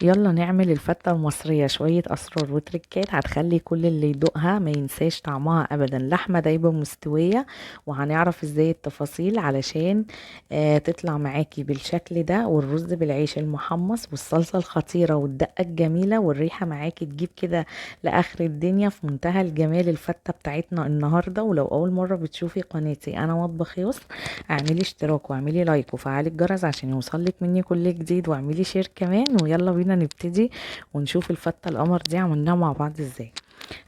يلا نعمل الفتة المصرية، شوية أسرار وتركات هتخلي كل اللي يدوقها ما ينساش طعمها أبدا. لحمة دايبة مستوية، وهنعرف ازاي التفاصيل علشان تطلع معاكي بالشكل ده، والرز بالعيش المحمص والصلصة الخطيرة والدقة الجميلة، والريحة معاكي تجيب كده لآخر الدنيا. في منتهى الجمال الفتة بتاعتنا النهاردة. ولو أول مرة بتشوفي قناتي أنا مطبخ يسر، اعملي اشتراك واعملي لايك وفعلي الجرس عشان يوصلك مني كل جديد، واعملي شير كمان. ويلا بينا نبتدي ونشوف الفتة القمر دي عملناها مع بعض ازاي.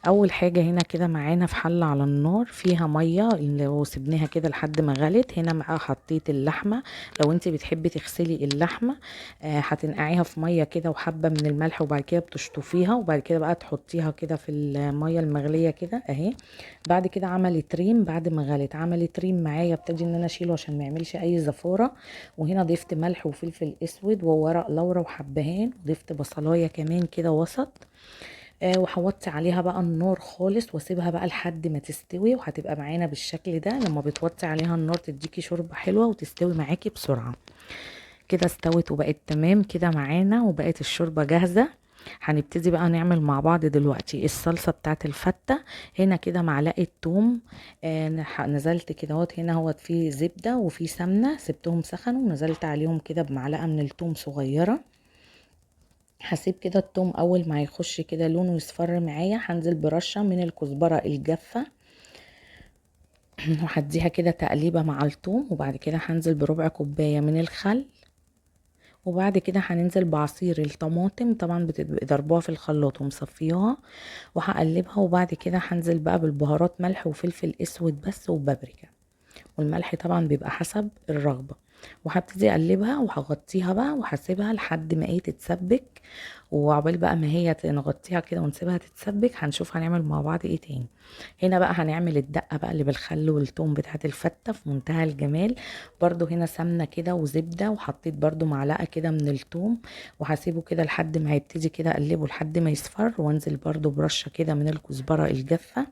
اول حاجة هنا كده معانا في حلة على النار فيها مية اللي وسبناها كده لحد ما غلت. هنا معاها حطيت اللحمة. لو انت بتحبي تغسلي اللحمة هتنقعيها في مية كده وحبة من الملح، وبعد كده بتشطفيها، وبعد كده بقى تحطيها كده في المية المغلية كده اهي. بعد كده عملت ريم، بعد ما غلت عملت ريم معايا، ابتدي ان انا اشيله عشان ما يعملش اي زفارة. وهنا ضفت ملح وفلفل اسود وورق لورا وحبهان، وضفت بصلاية كمان كده وسط. وحوطت عليها بقى النار خالص واسيبها بقى لحد ما تستوي، وهتبقى معانا بالشكل ده. لما بتوطي عليها النار تديكي شوربة حلوة وتستوي معاكي بسرعة. كده استوت وبقت تمام كده معانا، وبقت الشوربة جاهزة. هنبتدي بقى نعمل مع بعض دلوقتي الصلصة بتاعت الفتة. هنا كده معلقة توم. نزلت كده اهوت، هنا اهوت فيه زبدة وفيه سمنة، سبتهم سخنوا ونزلت عليهم كده بمعلقة من التوم صغيرة. هسيب كده التوم اول ما هيخش كده لونه يصفر معايا، هنزل برشة من الكزبرة الجافة وهديها كده تقليبة مع التوم. وبعد كده هنزل بربع كوباية من الخل. وبعد كده هننزل بعصير الطماطم، طبعا بتبقى ضربوها في الخلاط ومصفياها، وهقلبها. وبعد كده هنزل بقى بالبهارات، ملح وفلفل اسود بس وبابريكا، والملح طبعا بيبقى حسب الرغبة. وهبتدي اقلبها وهغطيها بقى وهسيبها لحد ما ايه تتسبك. وعقبال بقى ما هي نغطيها كده ونسيبها تتسبك، هنشوف هنعمل مع بعض ايه تاني. هنا بقى هنعمل الدقة بقى اللي بالخل والثوم بتاعت الفتة في منتهى الجمال. برضو هنا سمنة كده وزبدة، وحطيت برضو معلقة كده من الثوم، وهسيبه كده لحد ما هيبتدي كده اقلبه لحد ما يصفر. وانزل برضو برشة كده من الكزبرة الجافة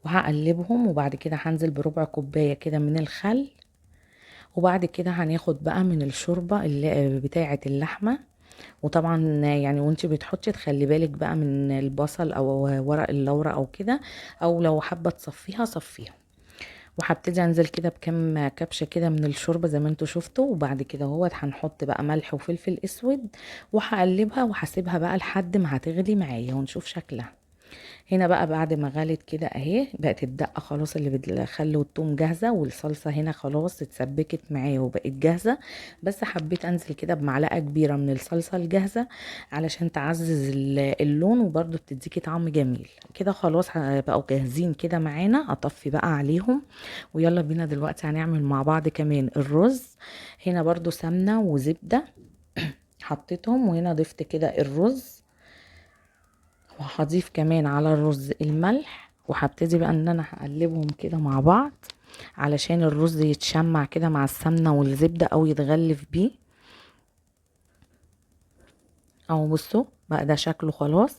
وهقلبهم. وبعد كده هنزل بربع كوباية كده من الخل. وبعد كده هناخد بقى من الشوربة اللي بتاعة اللحمة. وطبعا يعني وانت بتحطي تخلي بالك بقى من البصل او ورق اللورة او كده، او لو حابة تصفيها صفيها. وهبتدي انزل كده بكم كبشة كده من الشوربة زي ما انتوا شفتوا. وبعد كده هو هنحط بقى ملح وفلفل اسود، وهقلبها وهسيبها بقى لحد ما هتغلي معايا ونشوف شكلها. هنا بقى بعد ما غلت كده اهي، بقت الدقة خلاص اللي بالخل والثوم جاهزة، والصلصة هنا خلاص اتسبكت معايا وبقت جاهزة. بس حبيت انزل كده بمعلقة كبيرة من الصلصة الجاهزة علشان تعزز اللون، وبرضو بتديكي طعم جميل. كده خلاص بقوا جاهزين كده معانا، اطفي بقى عليهم. ويلا بينا دلوقتي هنعمل مع بعض كمان الرز. هنا برضو سمنة وزبدة حطيتهم، وهنا ضفت كده الرز، وهضيف كمان على الرز الملح. وهبتدي بقى ان انا هقلبهم كده مع بعض علشان الرز يتشمع كده مع السمنة والزبدة او يتغلف بيه. او بصوا بقى ده شكله خلاص.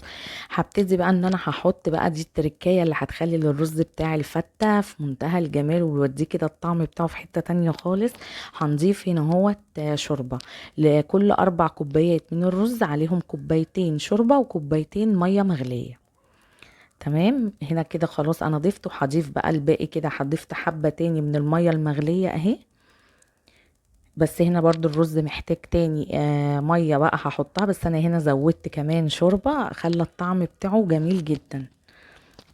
هبتدي بقى ان انا هحط بقى دي التركية اللي هتخلي الرز بتاع الفتة في منتهى الجمال ويوديه كده الطعم بتاعه في حتة تانية خالص. هنضيف هنا هو شوربة. لكل 4 كوبايات من الرز عليهم كوبايتين شوربة وكوبايتين مية مغلية. تمام. هنا كده خلاص انا ضفت، وهضيف بقى الباقي كده. هضيفت حبة تاني من المية المغلية اهي. بس هنا برضو الرز محتاج تاني مية بقى هحطها، بس انا هنا زودت كمان شوربة خلى الطعم بتاعه جميل جدا.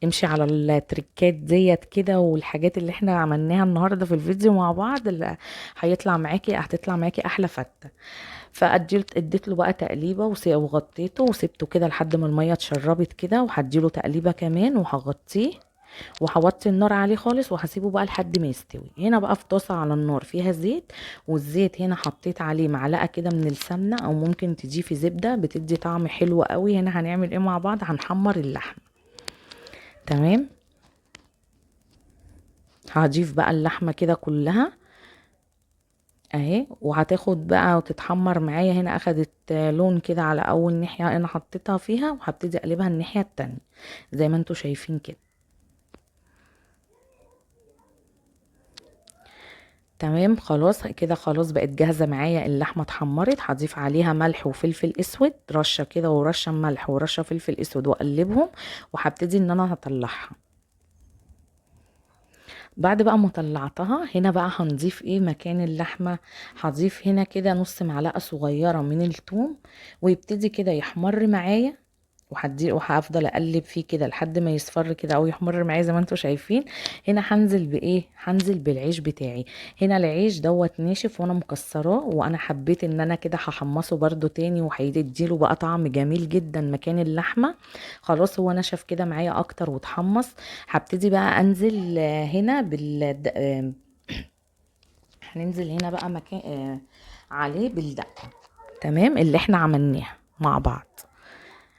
امشي على التركات ديت كده، والحاجات اللي احنا عملناها النهاردة في الفيديو مع بعض اللي هيطلع معاكي، هتطلع معاكي احلى فتة. اديت له بقى تقليبه وغطيته وسبته كده لحد ما الميه اتشربت كده، وهديله تقليبه كمان وهغطيه. وهوطي النار عليه خالص وهسيبه بقى لحد ما يستوي. هنا بقى في طاسه على النار فيها زيت، والزيت هنا حطيت عليه معلقه كده من السمنه، او ممكن تضيفي زبده بتدي طعم حلو قوي. هنا هنعمل ايه مع بعض؟ هنحمر اللحم. تمام. هضيف بقى اللحمه كده كلها اهي، وهتاخد بقى وتتحمر معايا. هنا اخدت لون كده على اول ناحية انا حطيتها فيها، وهبتدي اقلبها الناحية التانية زي ما انتوا شايفين كده. تمام خلاص كده، خلاص بقت جاهزة معايا. اللحمة اتحمرت، هضيف عليها ملح وفلفل اسود، رشة كده ورشة ملح ورشة فلفل اسود، واقلبهم وهبتدي ان انا هطلعها. بعد بقى ما طلعتها هنا بقى هنضيف ايه مكان اللحمة؟ هضيف هنا كده نص معلقة صغيرة من الثوم، ويبتدي كده يحمر معايا، وهفضل اقلب فيه كده لحد ما يصفر كده او يحمر معايا زي ما انتم شايفين. هنا هنزل بايه؟ هنزل بالعيش بتاعي. هنا العيش دوت ناشف وانا مكسراه، وانا حبيت ان انا كده هحمصه برده تاني، وهيديله بقى طعم جميل جدا مكان اللحمه. خلاص هو نشف كده معايا اكتر واتحمص. هبتدي بقى انزل هنا هننزل هنا بقى مكان عليه بالدقه. تمام، اللي احنا عملناها مع بعض.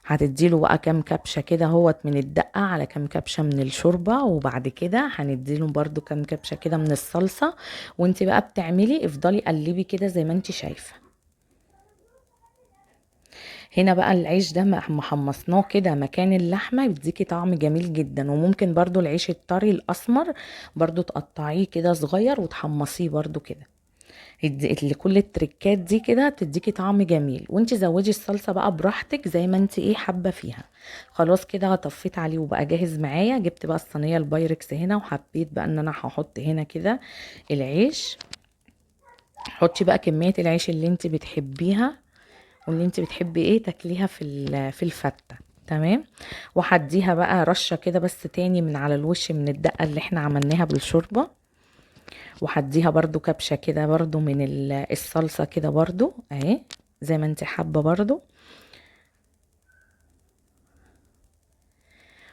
هتديله بقى كام كبشة كده هوت من الدقة، على كام كبشة من الشوربة، وبعد كده هنديله برضو كام كبشة كده من الصلصة. وانت بقى بتعملي افضلي قلبي كده زي ما انت شايفة. هنا بقى العيش ده محمصناه كده مكان اللحمة، بيديكي طعم جميل جدا. وممكن برضو العيش الطري الاسمر برضو تقطعيه كده صغير وتحمصيه برضو كده. اللي كل التركات دي كده تديكي طعم جميل. وانت زودي الصلصه بقى براحتك زي ما انت ايه حابه فيها. خلاص كده طفيت عليه وبقى جاهز معايا. جبت بقى الصينيه البايركس هنا، وحبيت بقى ان انا هحط هنا كده العيش. حطي بقى كميه العيش اللي انت بتحبيها، واللي انت بتحبي ايه تاكليها في الفته. تمام. وهديها بقى رشه كده بس تاني من على الوش من الدقه اللي احنا عملناها بالشوربه. وهديها برضو كبشة كده برضو من الصلصة كده برضو اهي، زي ما انت حابة برضو.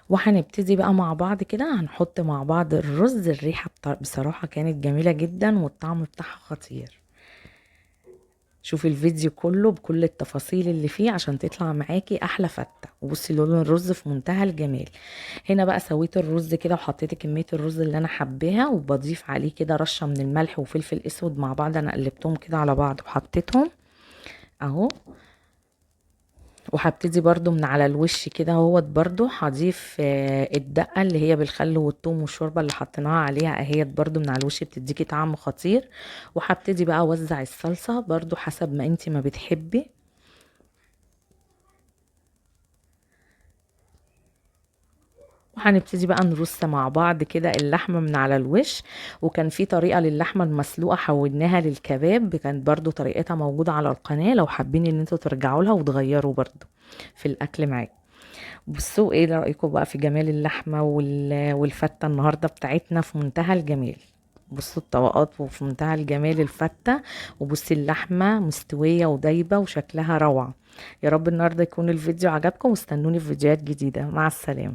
وهنبتدي بقى مع بعض كده هنحط مع بعض الرز. الريحة بصراحة كانت جميلة جدا، والطعم بتاعها خطير. شوفي الفيديو كله بكل التفاصيل اللي فيه عشان تطلع معاكي احلى فتة. وبصي لون الرز في منتهى الجمال. هنا بقى سويت الرز كده وحطيت كمية الرز اللي انا حباها، وبضيف عليه كده رشة من الملح وفلفل اسود مع بعض. انا قلبتهم كده على بعض وحطيتهم اهو. وهبتدي برضو من على الوش كده اهوت برضو هضيف الدقة اللي هي بالخل والثوم والشوربة اللي حطيناها عليها اهيت برضو من على الوش، بتديكي طعم خطير. وهبتدي بقى اوزع الصلصة برضو حسب ما انتي ما بتحبي. وهنبتدي بقى نرص مع بعض كده اللحمة من على الوش. وكان في طريقة للحمة المسلوقة حولناها للكباب، كانت برضو طريقتها موجودة على القناة لو حابين ان انتوا ترجعوا لها وتغيروا برضو في الاكل معاك. بصوا ايه رأيكم بقى في جمال اللحمة والفتة النهاردة بتاعتنا في منتهى الجمال. بصوا الطبقات وفي منتهى الجمال الفتة. وبصي اللحمة مستوية ودايبة وشكلها روعة. يا رب النهاردة يكون الفيديو عجبكم، واستنوني في فيديوهات جديدة. مع السلامة.